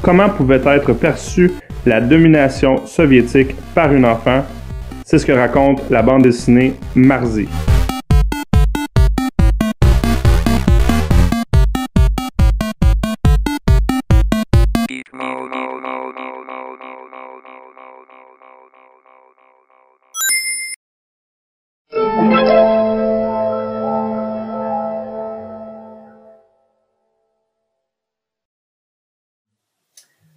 comment pouvait être perçue la domination soviétique par une enfant? C'est ce que raconte la bande dessinée Marzi.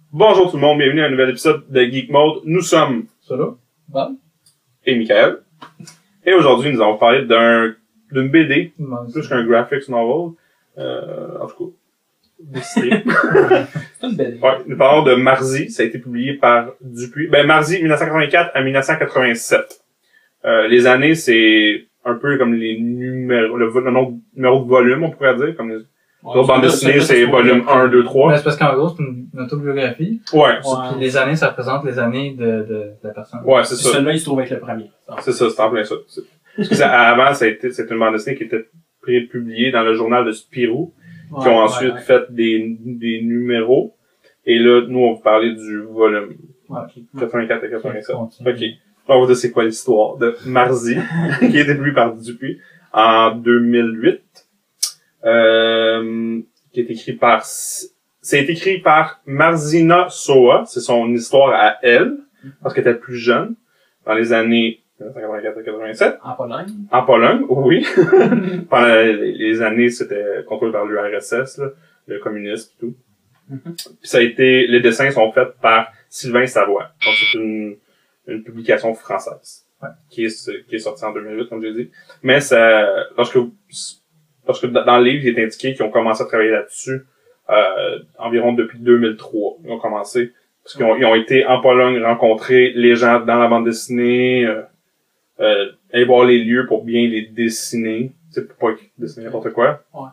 Bonjour tout le monde, bienvenue à un nouvel épisode de Geek Mode. Nous sommes Solo, Bob et Michael. Et aujourd'hui, nous allons parler d'une BD, plus qu'un graphics novel. En tout cas, dessiné. C'est une BD. Ouais, nous parlons de Marzi. Ça a été publié par Dupuis. Marzi, 1984 à 1987. Les années, c'est un peu comme les numéros, le numéro de volume, on pourrait dire, comme les autres bandes dessinées, c'est volume 1, 2, 3. Mais c'est parce qu'en gros, c'est une autobiographie. Ouais. Puis les années, ça représente les années de la personne. Ouais, c'est ça. Celui-là, il se trouve avec le premier. C'est ça, c'est en plein ça. Parce que avant, c'était une bande dessinée qui était prépubliée dans le journal de Spirou, qui ont ensuite fait des numéros. Et là, nous, on va vous parler du volume 84 et 87. Ok. On va dire c'est quoi l'histoire de Marzi, qui a été publié par Dupuis en 2008. Qui est écrit par... C'est écrit par Marzina Soa. C'est son histoire à elle, parce qu'elle était plus jeune, dans les années 1984-87. En Pologne. En Pologne, oui. Pendant les années, c'était contrôlé par l'URSS, là, le communisme et tout. Puis ça a été... Les dessins sont faits par Sylvain Savoie. Donc c'est une publication française. Qui est sortie en 2008, comme j'ai dit. Mais ça... Parce que dans le livre, il est indiqué qu'ils ont commencé à travailler là-dessus environ depuis 2003. Ils ont commencé. Parce qu'ils ont été en Pologne rencontrer les gens dans la bande dessinée, aller voir les lieux pour bien les dessiner. Tu sais, pour pas dessiner n'importe quoi. Ouais.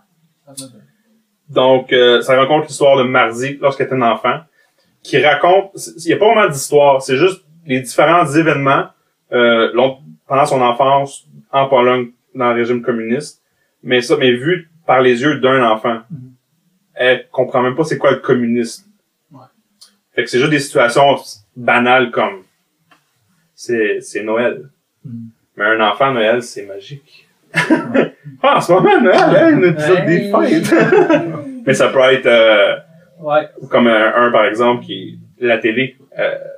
Donc, ça raconte l'histoire de Marzi lorsqu'elle était un enfant, qui raconte... Il n'y a pas vraiment d'histoire, c'est juste les différents événements pendant son enfance en Pologne, dans le régime communiste. Mais vu par les yeux d'un enfant. Elle comprend même pas c'est quoi le communisme. Ouais. Fait que c'est juste des situations banales comme c'est Noël. Mais un enfant, Noël, c'est magique. En ce moment, Noël, un épisode des fêtes. Mais ça peut être comme un par exemple, qui la télé.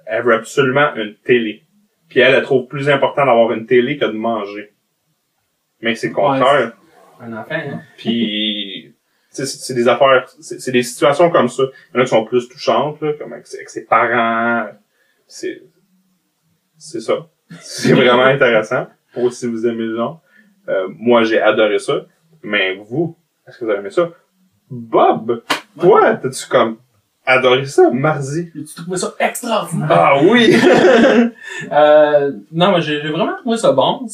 Elle veut absolument une télé. Puis elle trouve plus important d'avoir une télé que de manger. Mais c'est le contraire. Un enfant, hein. Puis, c'est des affaires, c'est des situations comme ça. Il y en a qui sont plus touchantes, là, comme avec ses parents. C'est ça. C'est vraiment intéressant. Pour si vous aimez le genre. Moi, j'ai adoré ça. Mais vous, est-ce que vous avez aimé ça? Bob, toi, t'as-tu comme adoré ça, Marzi? Tu trouvais ça extraordinaire? Ah oui! Non, mais j'ai vraiment trouvé ça bon.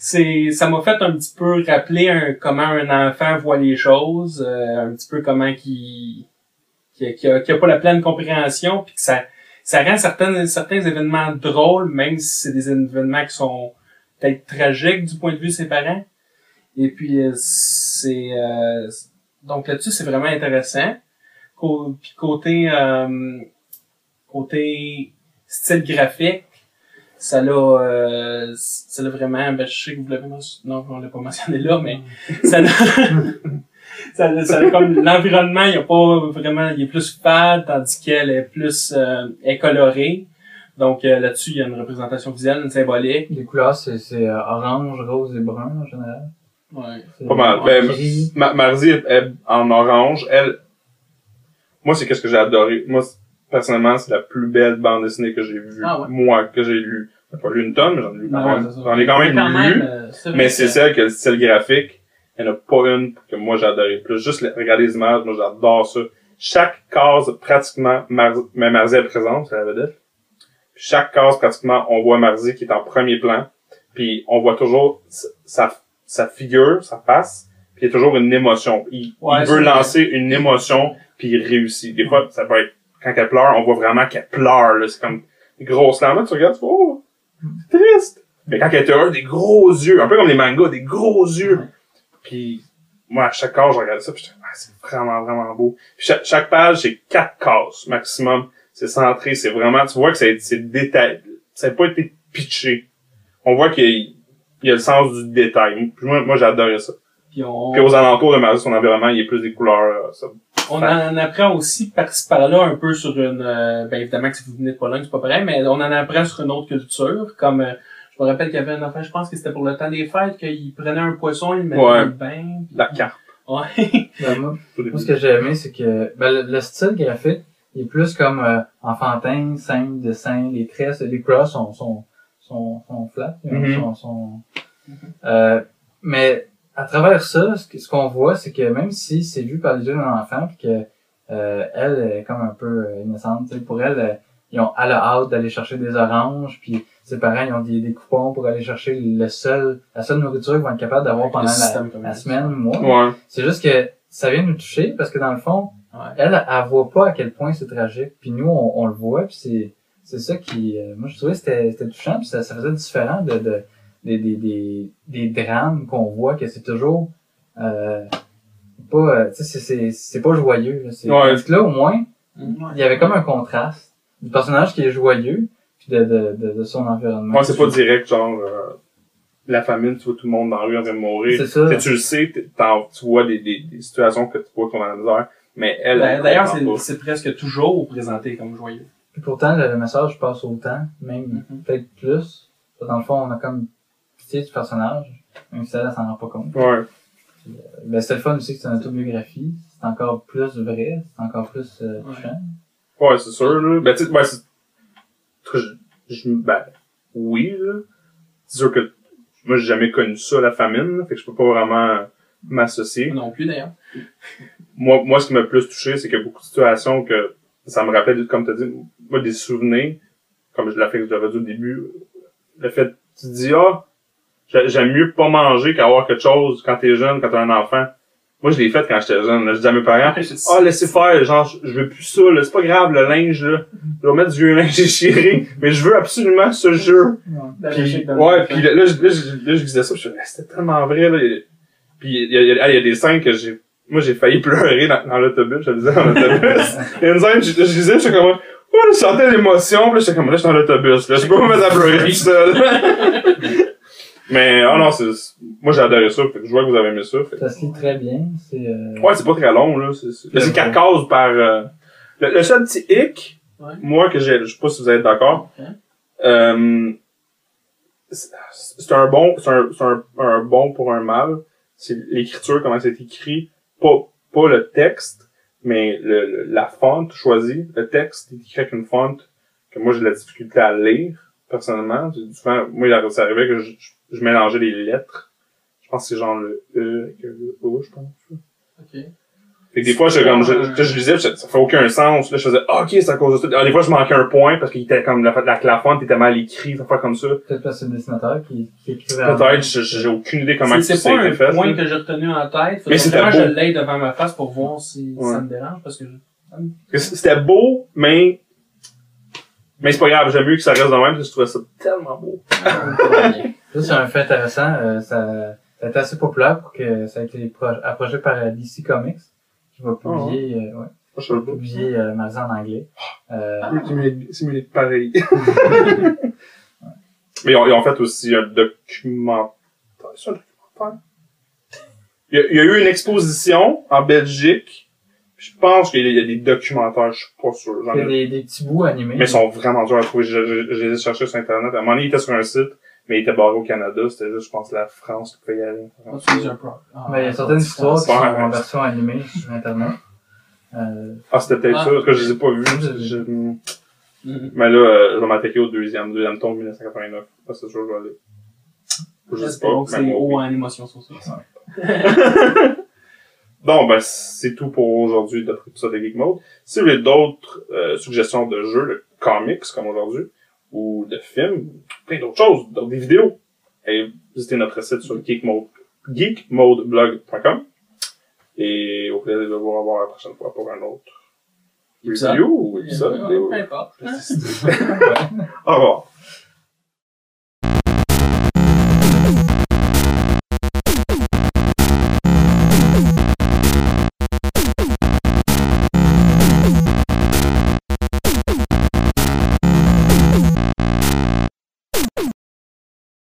Ça m'a fait un petit peu rappeler comment un enfant voit les choses, un petit peu comment qui a pas la pleine compréhension, puis que ça rend certains événements drôles, même si c'est des événements qui sont peut-être tragiques du point de vue de ses parents. Et puis donc là-dessus, c'est vraiment intéressant. Puis côté style graphique, ça l'a vraiment, je sais que vous l'avez mentionné, non, on l'a pas mentionné là, mais ça l'a comme l'environnement, il est plus fade, tandis qu'elle est plus est colorée. Donc là-dessus, il y a une représentation visuelle, une symbolique. Les couleurs, c'est orange, rose et brun en général. Ouais. Pas mal. Marzi est en orange. Moi, c'est qu'est-ce que j'ai adoré. Moi, personnellement, c'est la plus belle bande dessinée que j'ai vue. Ah ouais. Moi, que j'ai lu. J'ai pas lu une tonne, mais j'en ai lu quand même. J'en ai quand même lu. Mais c'est celle que le style graphique, il n'y en a pas une que moi j'ai adoré plus. Juste regarder les images, moi j'adore ça. Chaque case, pratiquement, Marzi est présente, c'est la vedette. Puis chaque case, pratiquement, on voit Marzi qui est en premier plan. Puis on voit toujours sa figure, sa face. Puis il y a toujours une émotion. Il veut lancer une émotion, puis il réussit. Des fois, ça peut être, quand elle pleure, on voit vraiment qu'elle pleure, là. C'est comme des grosses larmes. Tu regardes, tu fais, oh, c'est triste. Mais quand elle est heureuse, des gros yeux. Un peu comme les mangas, des gros yeux. Puis moi, à chaque case, je regardais ça, puis j'étais, c'est vraiment, vraiment beau. Puis chaque page, c'est 4 cases maximum. C'est centré, c'est vraiment, tu vois que c'est détaillé. Ça n'a pas été pitché. On voit qu'il y a le sens du détail. Puis moi j'adorais ça. Puis aux alentours de Marie, son environnement, il y a plus des couleurs, ça. On en apprend aussi par-ci par-là un peu sur une, ben évidemment que si vous venez de Pologne, c'est pas pareil, mais on en apprend sur une autre culture, comme, je me rappelle qu'il y avait un enfant, je pense que c'était pour le temps des fêtes, qu'il prenait un poisson, il le mettait dans le bain. La carpe. Ouais. Ben, moi, ce que j'ai aimé, c'est que, ben, le style graphique, il est plus comme, enfantin, simple, dessin, les traits, les couleurs sont flat, mais, à travers ça, ce qu'on voit, c'est que même si c'est vu par les yeux d'un enfant, puis que elle est comme un peu innocente, pour elle, elle a hâte d'aller chercher des oranges, puis ses parents ils ont des coupons pour aller chercher la seule nourriture qu'ils vont être capables d'avoir pendant la semaine, le mois. Ouais. C'est juste que ça vient nous toucher parce que dans le fond, elle voit pas à quel point c'est tragique, puis nous on le voit, puis c'est ça qui, moi je trouvais que c'était touchant, puis ça faisait différent des drames qu'on voit, que c'est toujours pas, tu sais, c'est pas joyeux. Parce que là, au moins, il y avait comme un contraste du personnage qui est joyeux, puis de son environnement. Ouais, c'est pas direct, genre, la famine, tu vois tout le monde dans la rue en train de mourir. C'est ça. Tu le sais, tu vois des situations que tu vois qu'on a la misère, mais elle... D'ailleurs, c'est presque toujours présenté comme joyeux. Puis pourtant, le message passe autant, même peut-être plus. Dans le fond, on a comme pitié du personnage, même si elle s'en rend pas compte. Ouais. Ben, c'est le fun aussi que c'est une autobiographie. C'est encore plus vrai, c'est encore plus touchant. Ouais, c'est sûr, là. Ben, tu sais, oui, là. C'est sûr que moi, j'ai jamais connu ça, la famine, là, fait que je peux pas vraiment m'associer. Non plus, d'ailleurs. Moi, ce qui m'a le plus touché, c'est qu'il y a beaucoup de situations que ça me rappelle, comme t'as dit, moi, des souvenirs, comme je l'avais dit au début, le fait, tu te dis, j'aime mieux pas manger qu'avoir quelque chose quand t'es jeune, quand t'as un enfant. Moi, je l'ai fait quand j'étais jeune, là. Je dis à mes parents, laissez faire, genre, je veux plus ça, là. C'est pas grave, le linge, là. Je vais mettre du vieux linge déchiré, mais je veux absolument ce jeu. Puis là, je disais ça, c'était tellement vrai, là. Puis, il y a des scènes que j'ai failli pleurer dans l'autobus, je le disais dans l'autobus. Il y a une scène, je disais, j'étais comme, je sentais l'émotion, puis là, j'étais comme, là, je suis dans l'autobus, là. Je peux pas me mettre à pleurer tout seul. Mais, non, moi, j'ai adoré ça, fait que je vois que vous avez aimé ça. Ça se lit très bien, Ouais, c'est pas très long, là. C'est 4 cases par, le seul petit hic, moi, que je sais pas si vous êtes d'accord. C'est un bon pour un mal. C'est l'écriture, comment c'est écrit. Pas le texte, mais la fonte choisie. Le texte est écrit avec une fonte que moi, j'ai de la difficulté à lire, personnellement. Souvent, moi, ça arrivait que je mélangeais les lettres. Je pense que c'est genre le E avec le O, je pense. OK. Fait que des fois, je lisais, ça fait aucun sens. Là, je faisais, OK, c'est à cause de ça. Alors, des fois, je manquais un point parce qu'il était comme, la fonte était mal écrite, ça fait comme ça. Peut-être parce que c'est le dessinateur qui écrivait. Peut-être, j'ai aucune idée comment ça a été fait. C'est pas un point que j'ai retenu en tête. Mais c'était beau. Je l'ai devant ma face pour voir si ça me dérange parce que c'était beau, mais c'est pas grave, j'aime mieux que ça reste de même, parce que je trouvais ça tellement beau. Ça, c'est un fait intéressant. Ça a été assez populaire pour que ça a été approché par DC Comics, qui va publier, publier magazine en anglais. C'est mieux d'être pareil. Mais ils ont fait aussi un documentaire. C'est un documentaire? Il y a eu une exposition en Belgique. Je pense qu'il y a des documentaires, je suis pas sûr. Il y a des petits bouts animés. Mais ils sont vraiment durs à trouver. Je les ai cherchés sur Internet. À un moment donné, il était sur un site, mais il était barré au Canada. C'était juste, je pense, la France qui pouvait y aller. Mais il y a certaines histoires qui sont en version animée sur Internet. C'était peut-être ça, parce que je les ai pas vus. Mais là, je vais m'attaquer au deuxième tome 1989. C'est sûr que je vais aller. Je sais pas. C'est haut en animation sur ça. Donc, c'est tout pour aujourd'hui de l'épisode de Geek Mode. Si vous avez d'autres suggestions de jeux, de comics comme aujourd'hui, ou de films, plein d'autres choses, donc des vidéos, visitez notre site sur geekmodeblog.com. Et au plaisir de vous revoir la prochaine fois pour un autre review ou épisode. Peu importe. Au revoir.